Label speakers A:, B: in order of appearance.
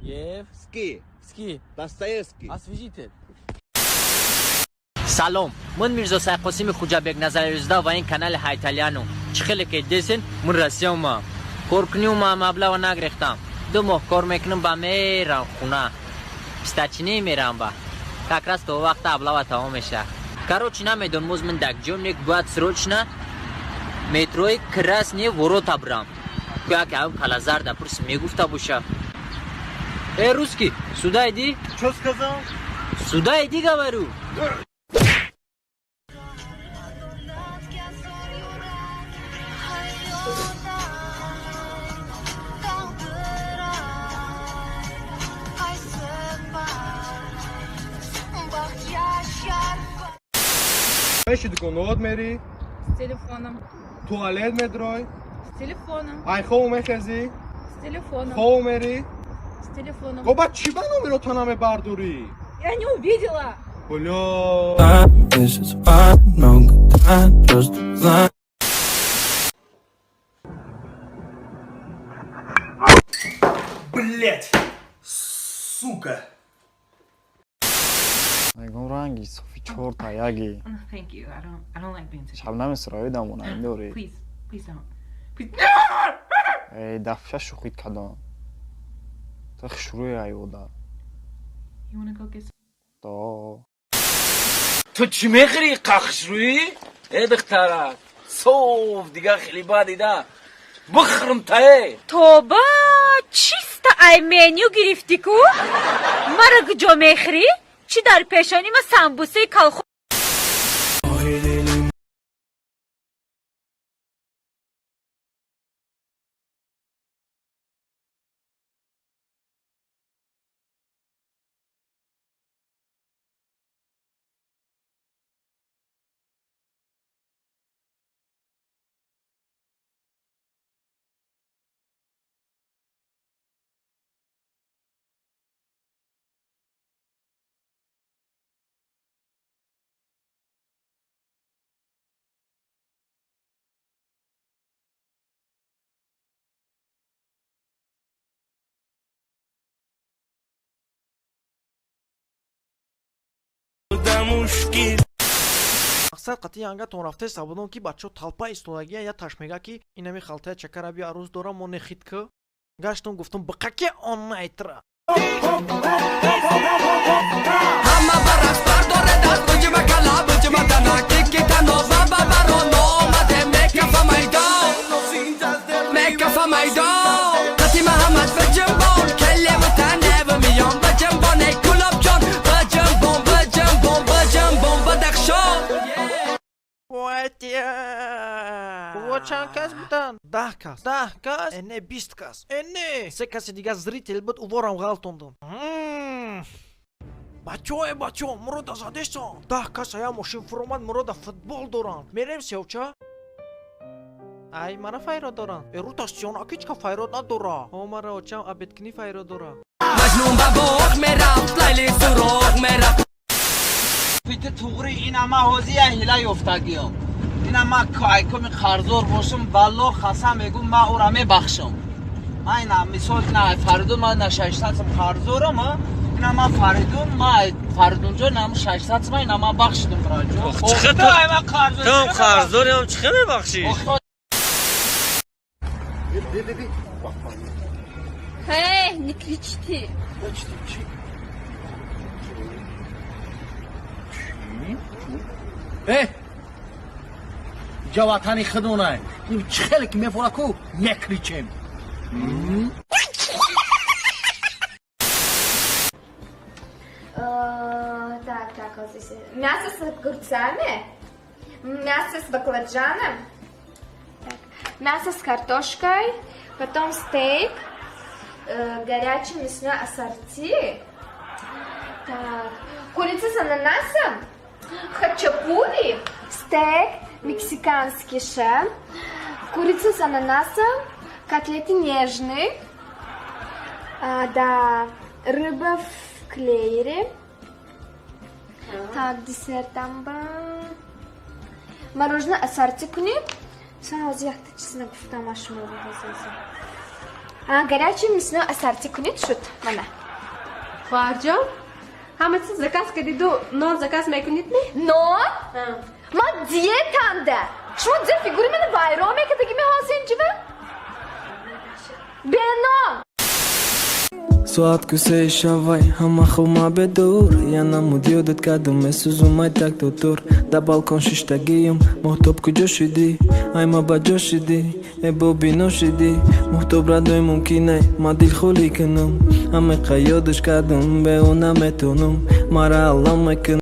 A: Евский.
B: Достоевский.
A: Освежитель.
C: سلام من میرزا سرقاسم خوجابک نظریزده و این کانال هایتالیانو چه خیلی که دیسن من رسیام کورکنیو ما مبلغ نگرفتم 2 ماه کار میکنم با میرم خونه پستاچینی میرم با کاکراس تو وقت ابلاغ تمام میشه короче نمیدونم من دکجونیک باید срочно метроی красные ворота брам как я калазар да пурс мегуфта буша русский сюда иди
B: Что сказал?
C: сюда иди говорю
B: Эши дуконот мери?
D: С телефоном.
B: Туалет медрой?
D: С телефоном.
B: Ай хов мехези?
D: С телефоном.
B: Хов мери?
D: С телефоном.
B: Гоба чи ба номеро то наме бардури?
D: Я не увидела.
B: Бля.
E: Блять! Сука!
F: Rangi Sofi chorta yagi.
G: Thank you. I don't like being touched.
F: Shabnam isroy damona indori.
G: Please don't. Please.
F: Ey dafsha shukhit kadam. Ta khshruy ayoda.
G: You wanna go get some?
F: To.
E: تو چی میخری قخش روی؟ ای دخترک صوف دیگه خیلی بدی ده بخرم تایه
D: توبه چیست ای منیو گرفتی کو؟ مرا کجا میخری؟ چی در پیشانی ما سمبوسه کالخو
A: мақсад қатъи анга тон рафтаи сабудон ки бачаҳо талпа истодагия я ташмега ки инами халтая чакараби арӯз дорам мо нехит ки гаштум гуфтум бақаки он найтра
E: همه برس برداره دست بجمه کلا بجمه دنکی که تنوزه ببرو نامده میکف میدان میکف میدان قطی محمد بجم بان کلی و تنه و میان بجم بان ای کلاب جان بجم بان بجم بان بجم بان بدخشان
A: чанд кас буданд 10 кас эне 20 кас эне 3 каси дигар зрител буд уворам ғалтондум бачаҳо мурода задесон 10 кас ая мошин фуромад мурода футбол доранд мерем севча ай мара файро доранд эрута сиёнакичка файро надора о мара очам абеткини файро дора
E: مجنون با باغ میرفت لیلی سراغ میرفت
C: پیت توغری این اما حوزی اهیلا یفتگیم این اما کمی خرزور باشم والله خسم بگم ما او را میبخشم این هم مثال نه فردون ما نه 600 خرزورم این اما فردون ما فردون جا نه 600 ما این اما بخشیدم راجو
E: چخه تو خرزوری هم چخه میبخشی؟
D: Эй, не кричите.
E: جواتانی خدونه این چخلی که میفوره کو میکریچیم
H: Так, вот здесь мясо с огурцами, мясо с баклажаном, так, мясо с картошкой, потом стейк, горячее мясное ассорти, так, курица с ананасом, хачапури, стейк, мексиканский шеф, курица с ананасом, котлеты нежные, да, рыба в клейере. Так, десерт там был. Мороженое ассорти куниб. Сразу я хочу на гуфта машину. горячее мясное ассорти кунит шут. Мана.
I: خواهرجان همه چیز заказ کردید و نان заказ میکنید نه؟
H: Но? ما диетанда. شما زیر فیگوری من وایرام میکردی می حاضرین جوه؟ بنا.
E: Suat ku se shavai, hama khuma bedur Yana mudiodet kadum mesuzumai tak tutur Da balkon shishtagiyum, mohtop ku joshidi Ayma ba joshidi, ebo binoshidi Mohtob radoi mumkinai, ma dil khuli kanum Ame qayodush kadum, be una metunum Mara Allah mekunum